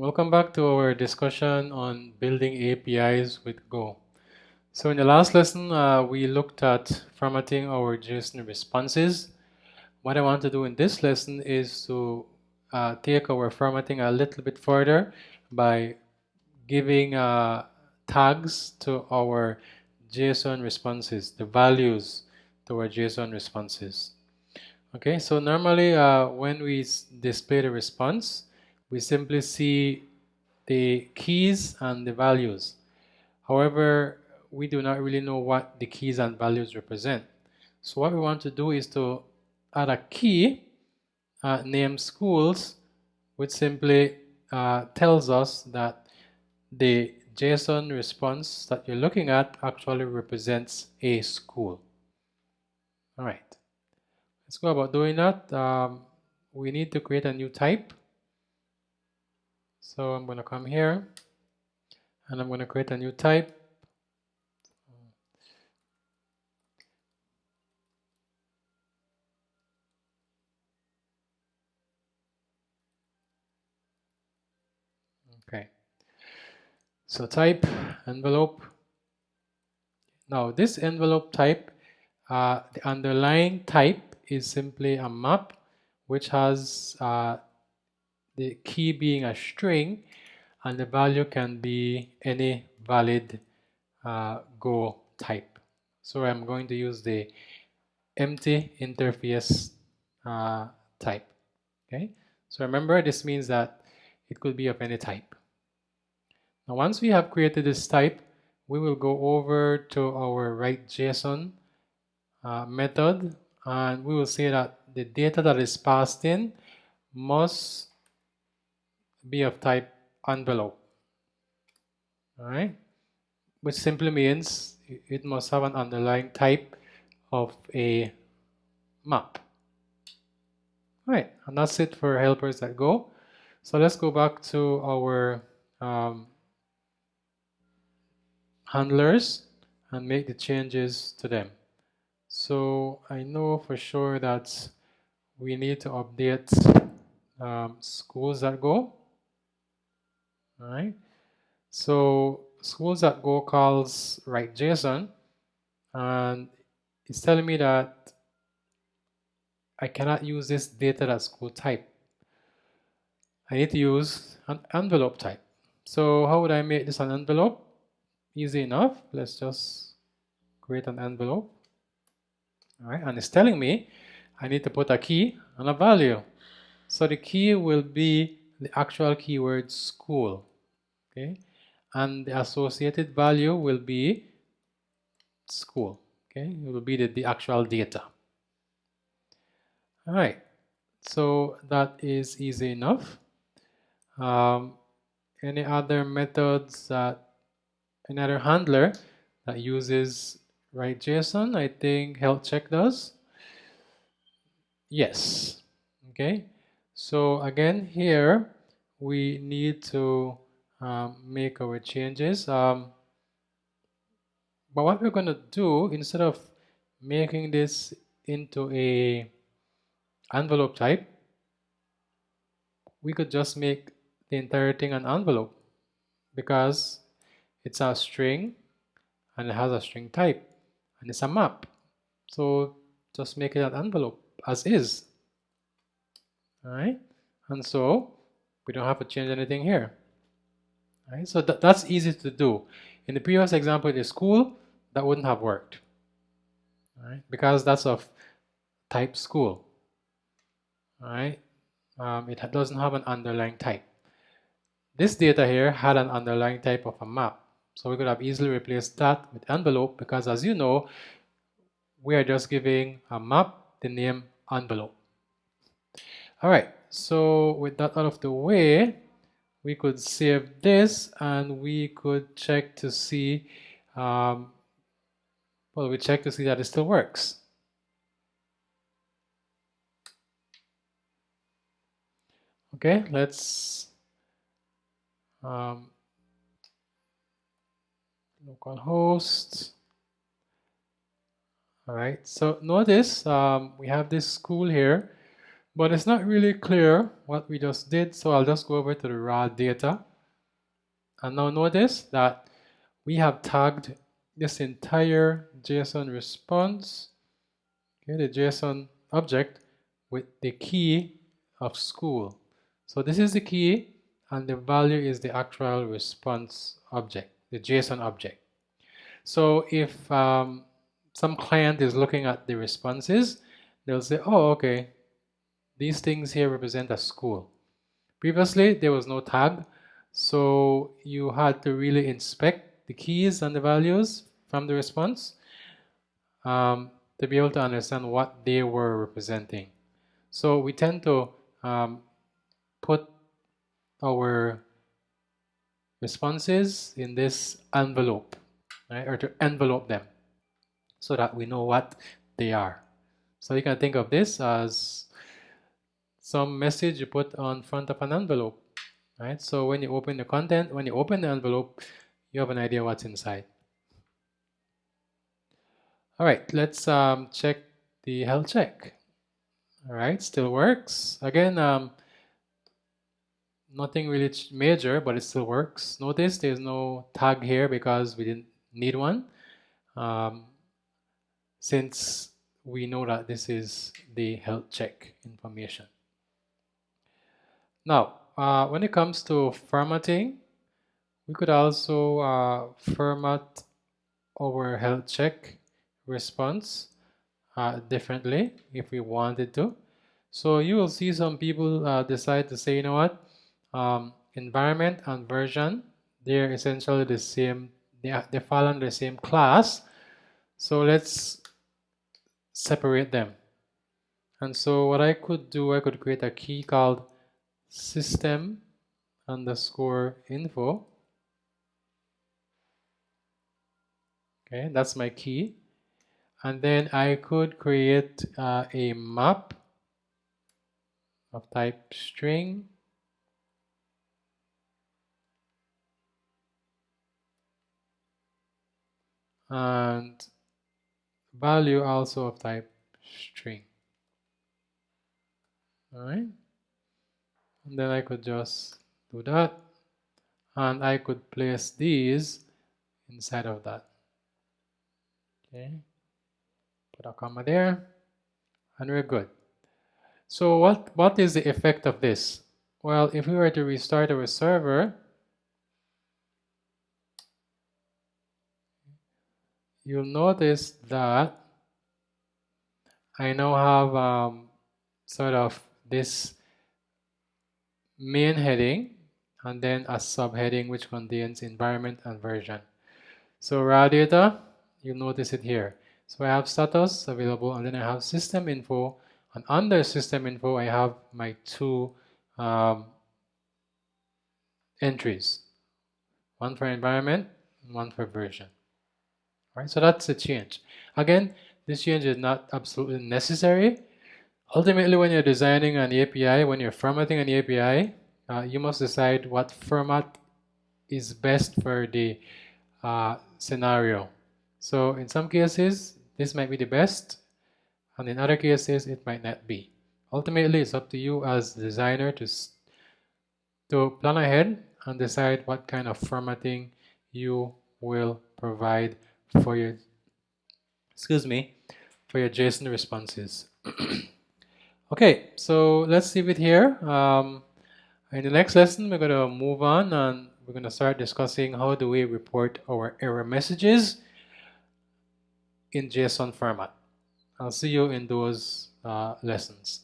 Welcome back to our discussion on building APIs with Go. So in the last lesson, we looked at formatting our JSON responses. What I want to do in this lesson is to take our formatting a little bit further by giving tags to our JSON responses, the values to our JSON responses. Okay, so normally when we display the response, we simply see the keys and the values. However, we do not really know what the keys and values represent. So what we want to do is to add a key named schools, which simply tells us that the JSON response that you're looking at actually represents a school. All right. Let's go about doing that. We need to create a new type. So I'm going to come here and I'm going to create a new type. Okay. So type envelope. Now this envelope type, the underlying type is simply a map which has the key being a string and the value can be any valid Go type. So I'm going to use the empty interface type. Okay, so remember this means that it could be of any type. Now once we have created this type, we will go over to our write.json method and we will say that the data that is passed in must be of type envelope. Alright, which simply means it must have an underlying type of a map. Alright, and that's it for helpers that go. So let's go back to our handlers and make the changes to them. So I know for sure that we need to update schools that go. All right. So schools that go calls write.json and it's telling me that I cannot use this data.school type. I need to use an envelope type. So how would I make this an envelope? Easy enough. Let's just create an envelope. All right, and it's telling me I need to put a key and a value. So the key will be the actual keyword school, okay? And the associated value will be school, okay? It will be the actual data. All right, so that is easy enough. Any other methods that, any other handler that uses write.json? I think health check does. Yes, okay. So again here we need to make our changes. But what we're going to do, instead of making this into a envelope type, we could just make the entire thing an envelope because it's a string and it has a string type and it's a map. So just make it an envelope as is. All right, and so we don't have to change anything here. All right, so that's easy to do. In the previous example, the school, that wouldn't have worked. All right, because that's of type school. All right, it doesn't have an underlying type. This data here had an underlying type of a map, so we could have easily replaced that with envelope because, as you know, we are just giving a map the name envelope. All right, so with that out of the way, we could save this and we could check to see, we check to see that it still works. Okay, let's localhost. All right, so notice we have this school here, But it's not really clear what we just did, so I'll just go over to the raw data. And now notice that we have tagged this entire JSON response, okay, the JSON object, with the key of school. So this is the key, and the value is the actual response object, the JSON object. So if some client is looking at the responses, they'll say, oh, okay, these things here represent a school. Previously, there was no tag, so you had to really inspect the keys and the values from the response to be able to understand what they were representing. So we tend to put our responses in this envelope, right? Or to envelope them so that we know what they are. So you can think of this as some message you put on front of an envelope, right? So when you open the content, when you open the envelope, you have an idea what's inside. All right, let's check the health check. All right, still works. Again, nothing really major, but it still works. Notice there's no tag here because we didn't need one, since we know that this is the health check information. Now, when it comes to formatting, we could also format our health check response differently if we wanted to. So you will see some people decide to say, you know what, environment and version, they're essentially the same, they fall under the same class. So let's separate them. And so what I could do, I could create a key called system underscore info. Okay, that's my key. And then I could create a map of type string. And value also of type string. All right. And then I could just do that. And I could place these inside of that. Okay. Put a comma there. And we're good. So what is the effect of this? Well, if we were to restart our server, you'll notice that I now have sort of this main heading and then a subheading which contains environment and version. So raw data, you'll notice it here. So I have status available, and then I have system info, and under system info I have my two entries, one for environment and one for version. All right, so that's a change. Again, this change is not absolutely necessary. Ultimately, when you're designing an API, when you're formatting an API, you must decide what format is best for the scenario. So in some cases, this might be the best, and in other cases, it might not be. Ultimately, it's up to you as the designer to plan ahead and decide what kind of formatting you will provide for your, for your JSON responses. Okay, so let's leave it here. In the next lesson, we're going to move on and we're going to start discussing how do we report our error messages in JSON format. I'll see you in those lessons.